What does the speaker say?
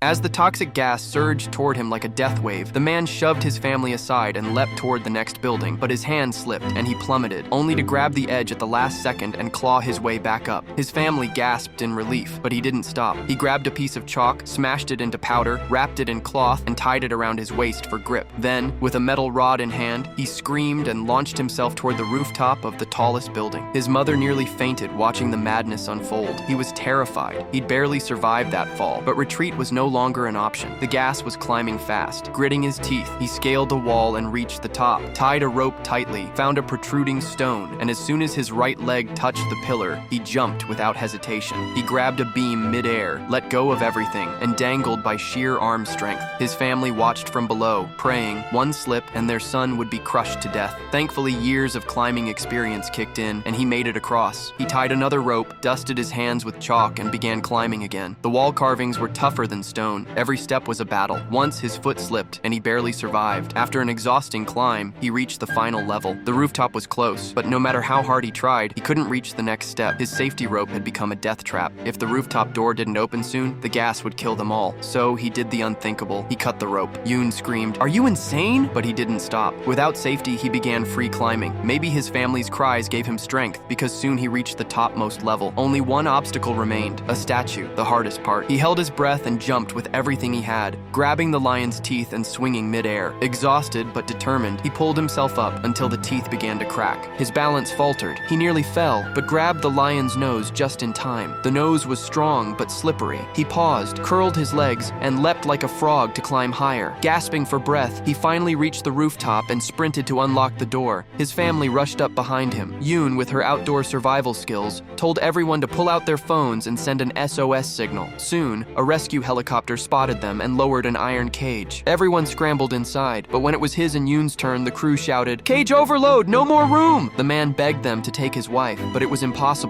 As the toxic gas surged toward him like a death wave, the man shoved his family aside and leapt toward the next building, but his hand slipped and he plummeted, only to grab the edge at the last second and claw his way back up. His family gasped in relief, but he didn't stop. He grabbed a piece of chalk, smashed it into powder, wrapped it in cloth, and tied it around his waist for grip. Then, with a metal rod in hand, he screamed and launched himself toward the rooftop of the tallest building. His mother nearly fainted watching the madness unfold. He was terrified. He'd barely survived that fall, but retreat was no longer an option. The gas was climbing fast. Gritting his teeth, he scaled the wall and reached the top, tied a rope tightly, found a protruding stone, and as soon as his right leg touched the pillar, he jumped without hesitation. He grabbed a beam mid-air, let go of everything, and dangled by sheer arm strength. His family watched from below, praying one slip and their son would be crushed to death. Thankfully, years of climbing experience kicked in, and he made it across. He tied another rope, dusted his hands with chalk, and began climbing again. The wall carvings were tougher than stone. Every step was a battle. Once his foot slipped, and he barely survived. After an exhausting climb, he reached the final level. The rooftop was close, but no matter how hard he tried, he couldn't reach the next step. His safety rope had become a death trap. If the rooftop door didn't open soon, the gas would kill them all. So he did the unthinkable. He cut the rope. Yoon screamed, "Are you insane?" But he didn't stop. Without safety, he began free climbing. Maybe his family's cries gave him strength, because soon he reached the topmost level. Only one obstacle remained, a statue, the hardest part. He held his breath and jumped with everything he had, grabbing the lion's teeth and swinging mid-air. Exhausted but determined, he pulled himself up until the teeth began to crack. His balance faltered. He nearly fell, but grabbed the lion's nose just in time. The nose was strong but slippery. He paused, curled his legs, and leapt like a frog to climb higher. Gasping for breath, he finally reached the rooftop and sprinted to unlock the door. His family rushed up behind him. Yoon, with her outdoor survival skills, told everyone to pull out their phones and send an SOS signal. Soon, a rescue helicopter spotted them and lowered an iron cage. Everyone scrambled inside, but when it was his and Yoon's turn, the crew shouted, "Cage overload, no more room!" The man begged them to take his wife, but it was impossible.